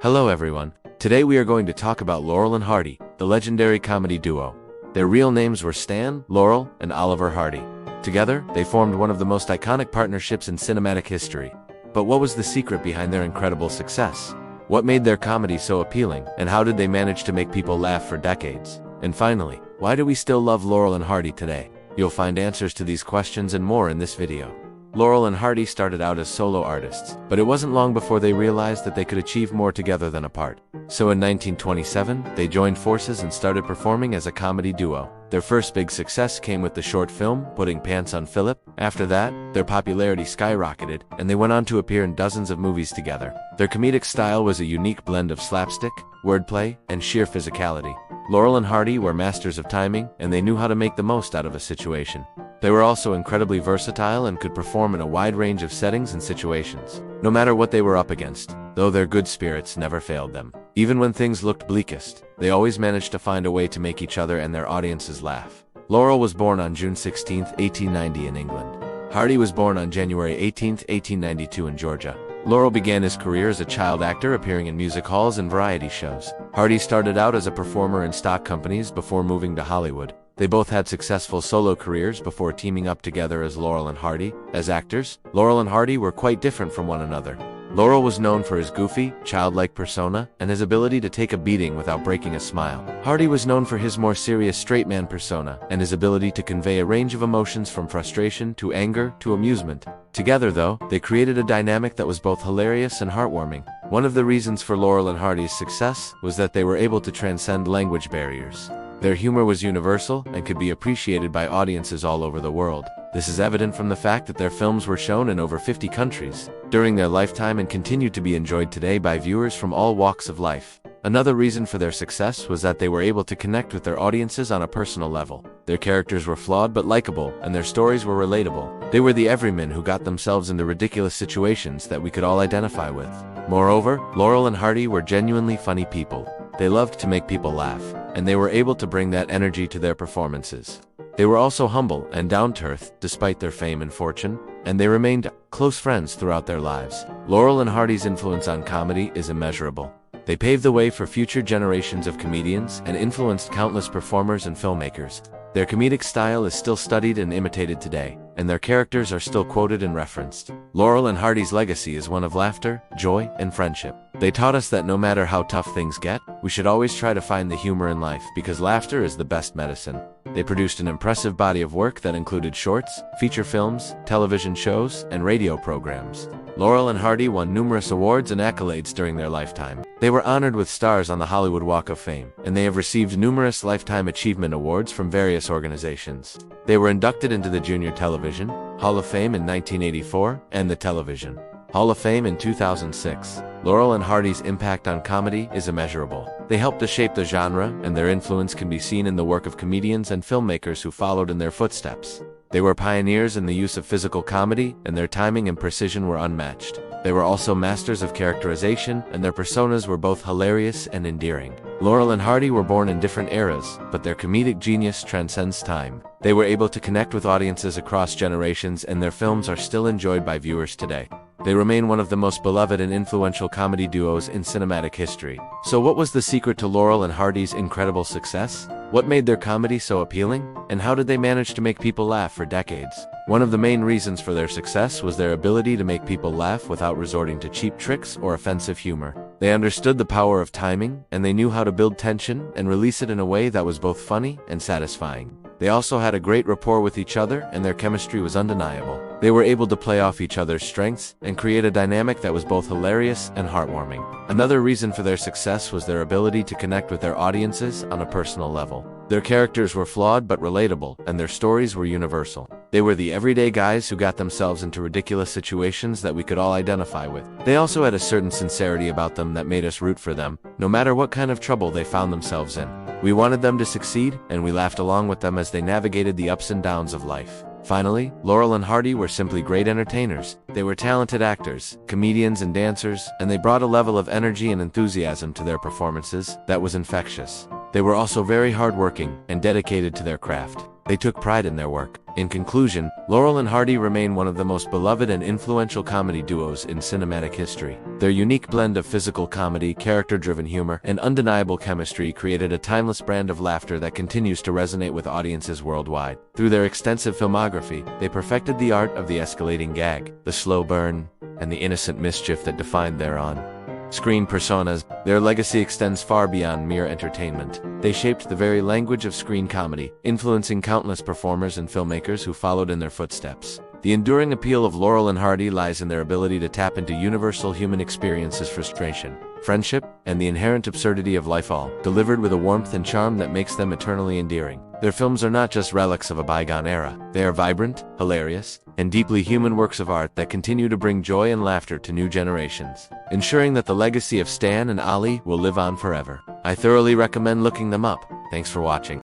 Hello everyone. Today we are going to talk about Laurel and Hardy, the legendary comedy duo. Their real names were Stan, Laurel, and Oliver Hardy. Together, they formed one of the most iconic partnerships in cinematic history. But what was the secret behind their incredible success? What made their comedy so appealing, and how did they manage to make people laugh for decades? And finally, why do we still love Laurel and Hardy today? You'll find answers to these questions and more in this video. Laurel and Hardy started out as solo artists, but it wasn't long before they realized that they could achieve more together than apart. So in 1927, they joined forces and started performing as a comedy duo. Their first big success came with the short film, Putting Pants on Philip. After that, their popularity skyrocketed, and they went on to appear in dozens of movies together. Their comedic style was a unique blend of slapstick, wordplay, and sheer physicality. Laurel and Hardy were masters of timing, and they knew how to make the most out of a situation. They were also incredibly versatile and could perform in a wide range of settings and situations, no matter what they were up against, though their good spirits never failed them. Even when things looked bleakest, they always managed to find a way to make each other and their audiences laugh. Laurel was born on June 16, 1890 in England. Hardy was born on January 18, 1892 in Georgia. Laurel began his career as a child actor, appearing in music halls and variety shows. Hardy started out as a performer in stock companies before moving to Hollywood. They both had successful solo careers before teaming up together as Laurel and Hardy. As actors, Laurel and Hardy were quite different from one another. Laurel was known for his goofy, childlike persona and his ability to take a beating without breaking a smile. Hardy was known for his more serious straight man persona and his ability to convey a range of emotions from frustration to anger to amusement. Together, though, they created a dynamic that was both hilarious and heartwarming. One of the reasons for Laurel and Hardy's success was that they were able to transcend language barriers. Their humor was universal and could be appreciated by audiences all over the world. This is evident from the fact that their films were shown in over 50 countries during their lifetime and continue to be enjoyed today by viewers from all walks of life. Another reason for their success was that they were able to connect with their audiences on a personal level. Their characters were flawed but likable, and their stories were relatable. They were the everymen who got themselves into ridiculous situations that we could all identify with. Moreover, Laurel and Hardy were genuinely funny people. They loved to make people laugh, and they were able to bring that energy to their performances. They were also humble and down-to-earth despite their fame and fortune, and they remained close friends throughout their lives. Laurel and Hardy's influence on comedy is immeasurable. They paved the way for future generations of comedians and influenced countless performers and filmmakers. Their comedic style is still studied and imitated today, and their characters are still quoted and referenced. Laurel and Hardy's legacy is one of laughter, joy, and friendship. They taught us that no matter how tough things get, we should always try to find the humor in life because laughter is the best medicine. They produced an impressive body of work that included shorts, feature films, television shows, and radio programs. Laurel and Hardy won numerous awards and accolades during their lifetime. They were honored with stars on the Hollywood Walk of Fame, and they have received numerous Lifetime Achievement Awards from various organizations. They were inducted into the Junior Television Hall of Fame in 1984 and the Television Hall of Fame in 2006. Laurel and Hardy's impact on comedy is immeasurable. They helped to shape the genre, and their influence can be seen in the work of comedians and filmmakers who followed in their footsteps. They were pioneers in the use of physical comedy, and their timing and precision were unmatched. They were also masters of characterization, and their personas were both hilarious and endearing. Laurel and Hardy were born in different eras, but their comedic genius transcends time. They were able to connect with audiences across generations, and their films are still enjoyed by viewers today. They remain one of the most beloved and influential comedy duos in cinematic history. So what was the secret to Laurel and Hardy's incredible success? What made their comedy so appealing? And how did they manage to make people laugh for decades? One of the main reasons for their success was their ability to make people laugh without resorting to cheap tricks or offensive humor. They understood the power of timing, and they knew how to build tension and release it in a way that was both funny and satisfying. They also had a great rapport with each other, and their chemistry was undeniable. They were able to play off each other's strengths and create a dynamic that was both hilarious and heartwarming. Another reason for their success was their ability to connect with their audiences on a personal level. Their characters were flawed but relatable, and their stories were universal. They were the everyday guys who got themselves into ridiculous situations that we could all identify with. They also had a certain sincerity about them that made us root for them, no matter what kind of trouble they found themselves in. We wanted them to succeed, and we laughed along with them as they navigated the ups and downs of life. Finally, Laurel and Hardy were simply great entertainers. They were talented actors, comedians, and dancers, and they brought a level of energy and enthusiasm to their performances that was infectious. They were also very hardworking and dedicated to their craft. They took pride in their work, In conclusion, Laurel and Hardy remain one of the most beloved and influential comedy duos in cinematic history. Their unique blend of physical comedy, character-driven humor, and undeniable chemistry created a timeless brand of laughter that continues to resonate with audiences worldwide. Through their extensive filmography, they perfected the art of the escalating gag, the slow burn, and the innocent mischief that defined their on-screen personas. Their legacy extends far beyond mere entertainment. They shaped the very language of screen comedy, influencing countless performers and filmmakers who followed in their footsteps. The enduring appeal of Laurel and Hardy lies in their ability to tap into universal human experiences: frustration, friendship, and the inherent absurdity of life, all delivered with a warmth and charm that makes them eternally endearing. Their films are not just relics of a bygone era. They are vibrant, hilarious, and deeply human works of art that continue to bring joy and laughter to new generations, ensuring that the legacy of Stan and Ollie will live on forever. I thoroughly recommend looking them up. Thanks for watching.